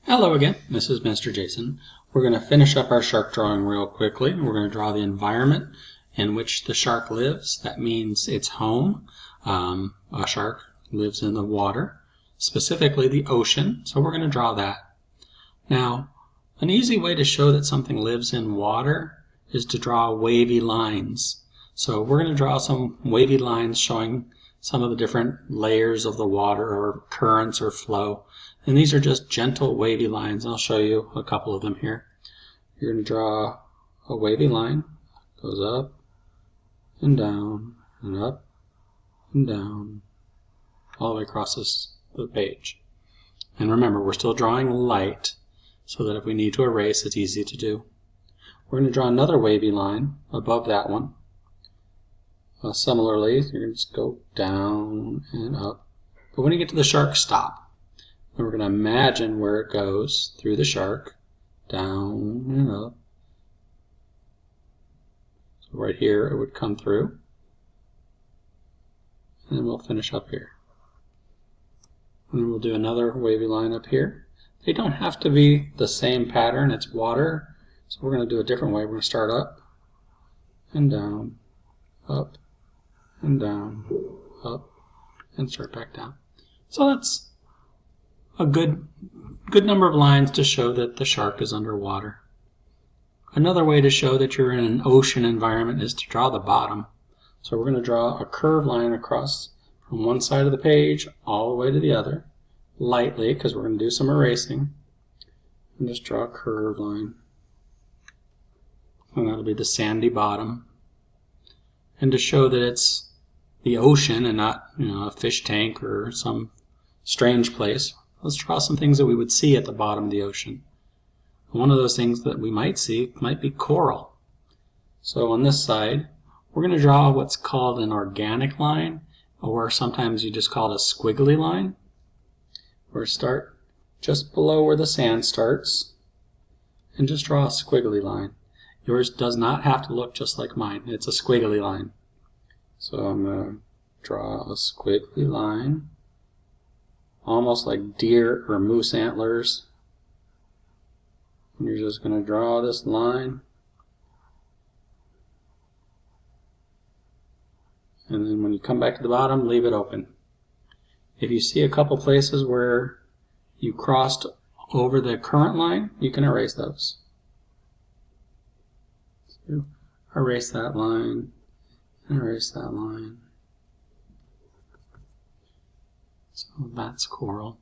Hello again, this is Mr. Jason. We're going to finish up our shark drawing real quickly. We're going to draw the environment in which the shark lives. That means its home. A shark lives in the water, specifically the ocean, so we're going to draw that. Now, an easy way to show that something lives in water is to draw wavy lines. So we're going to draw some wavy lines showing some of the different layers of the water or currents or flow. And these are just gentle wavy lines. I'll show you a couple of them here. You're going to draw a wavy line. Goes up and down and up and down all the way across the page. And remember, we're still drawing light so that if we need to erase, it's easy to do. We're going to draw another wavy line above that one. Similarly, you're going to just go down and up. But when you get to the shark, stop. And we're going to imagine where it goes through the shark, down and up. So right here it would come through. And then we'll finish up here. And then we'll do another wavy line up here. They don't have to be the same pattern, it's water. So we're going to do a different way. We're going to start up and down, up and down, up, and start back down. So that's a good number of lines to show that the shark is underwater. Another way to show that you're in an ocean environment is to draw the bottom. So we're going to draw a curved line across from one side of the page all the way to the other, lightly, because we're going to do some erasing. And just draw a curved line. And that'll be the sandy bottom. And to show that it's the ocean and not, a fish tank or some strange place, let's draw some things that we would see at the bottom of the ocean. One of those things that we might see might be coral. So on this side, we're going to draw what's called an organic line, or sometimes you just call it a squiggly line. We're start just below where the sand starts, and just draw a squiggly line. Yours does not have to look just like mine. It's a squiggly line. So I'm going to draw a squiggly line, almost like deer or moose antlers. And you're just going to draw this line. And then when you come back to the bottom, leave it open. If you see a couple places where you crossed over the current line, you can erase those. So erase that line, and erase that line. So that's coral.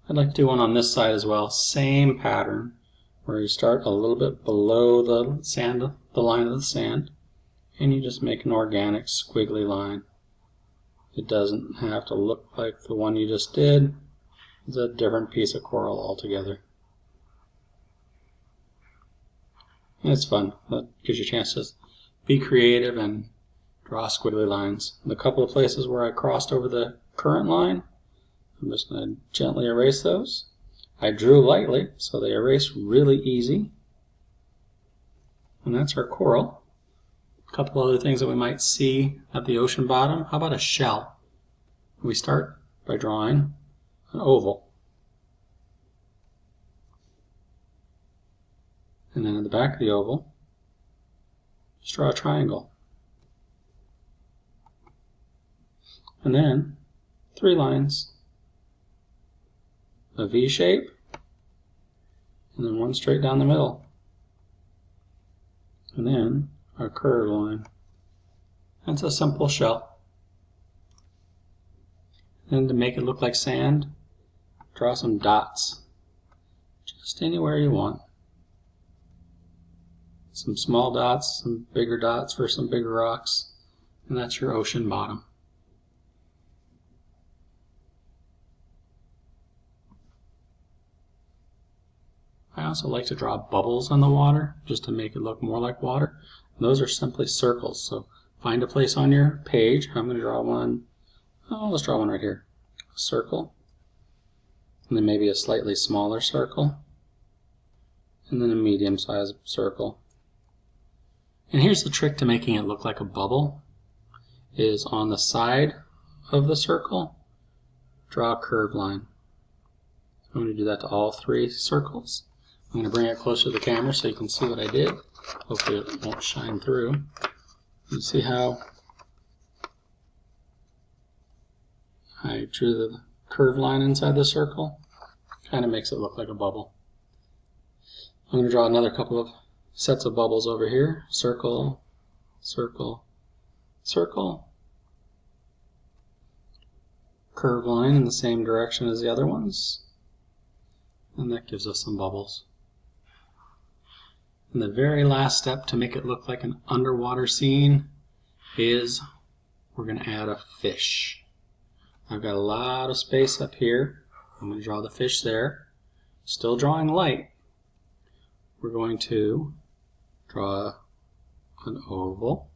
I'd like to do one on this side as well. Same pattern, where you start a little bit below the sand, the line of the sand, and you just make an organic squiggly line. It doesn't have to look like the one you just did. It's a different piece of coral altogether. And it's fun. That gives you a chance to be creative and draw squiggly lines. The couple of places where I crossed over the current line, I'm just going to gently erase those. I drew lightly, so they erase really easy. And that's our coral. A couple other things that we might see at the ocean bottom. How about a shell? We start by drawing an oval. And then at the back of the oval, just draw a triangle. And then 3 lines. A V shape, and then one straight down the middle. And then a curved line. That's a simple shell. And to make it look like sand, draw some dots. Just anywhere you want. Some small dots, some bigger dots for some bigger rocks, and that's your ocean bottom. I also like to draw bubbles on the water, just to make it look more like water. And those are simply circles, so find a place on your page. I'm going to draw one, let's draw one right here. A circle, and then maybe a slightly smaller circle, and then a medium-sized circle. And here's the trick to making it look like a bubble, is on the side of the circle, draw a curved line. I'm going to do that to all 3 circles. I'm going to bring it closer to the camera so you can see what I did. Hopefully it won't shine through. You see how I drew the curved line inside the circle? Kind of makes it look like a bubble. I'm going to draw another couple of sets of bubbles over here. Circle, circle, circle. Curved line in the same direction as the other ones. And that gives us some bubbles. And the very last step to make it look like an underwater scene is we're going to add a fish. I've got a lot of space up here. I'm going to draw the fish there. Still drawing light. We're going to draw an oval.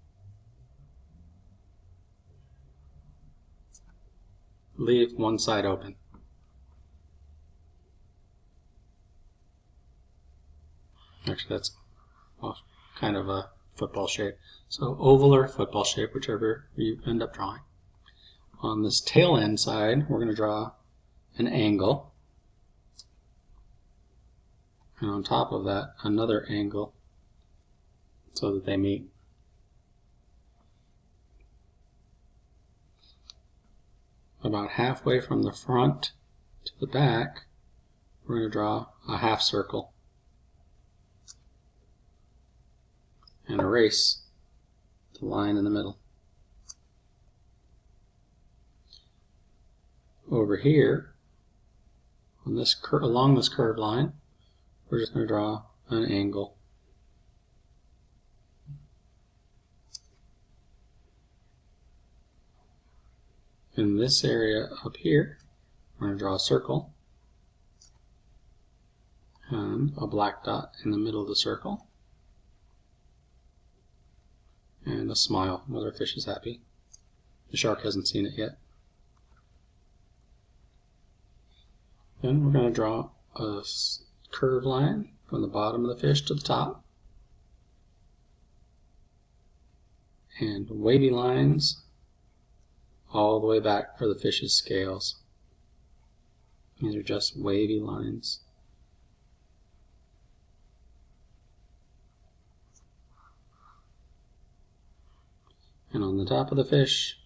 Leave one side open. Actually, that's kind of a football shape. So oval or football shape, whichever you end up drawing. On this tail end side, we're going to draw an angle. And on top of that, another angle so that they meet. About halfway from the front to the back, we're going to draw a half circle and erase the line in the middle. Over here, on this along this curved line, we're just going to draw an angle. In this area up here, we're going to draw a circle and a black dot in the middle of the circle and a smile whether the fish is happy. The shark hasn't seen it yet. Then we're going to draw a curved line from the bottom of the fish to the top and wavy lines all the way back for the fish's scales. These are just wavy lines. And on the top of the fish,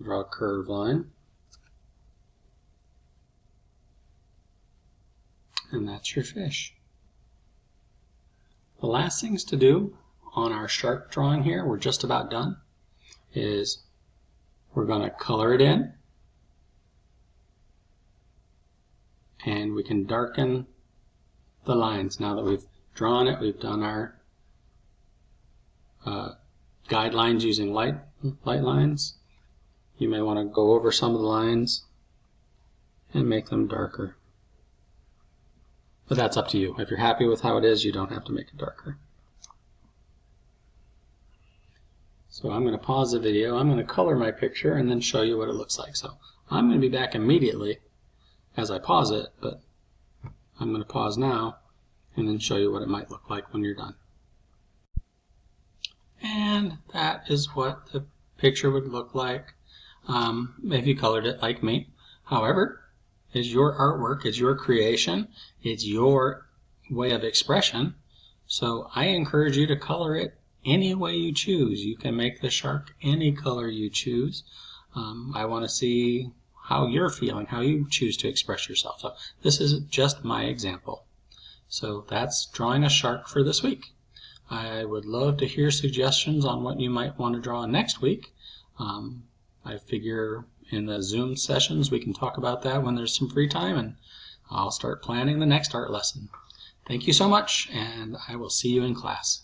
draw a curved line. And that's your fish. The last things to do on our shark drawing here, we're just about done, is we're going to color it in. And we can darken the lines. Now that we've drawn it, we've done our guidelines using light lines. You may want to go over some of the lines and make them darker. But that's up to you. If you're happy with how it is, you don't have to make it darker. So I'm going to pause the video. I'm going to color my picture and then show you what it looks like. So I'm going to be back immediately as I pause it, but I'm going to pause now and then show you what it might look like when you're done. And that is what the picture would look like if you colored it like me. However, it's your artwork, it's your creation, it's your way of expression. So I encourage you to color it any way you choose. You can make the shark any color you choose. I want to see how you're feeling, how you choose to express yourself. So this is just my example. So that's drawing a shark for this week. I would love to hear suggestions on what you might want to draw next week. I figure in the Zoom sessions we can talk about that when there's some free time, and I'll start planning the next art lesson. Thank you so much, and I will see you in class.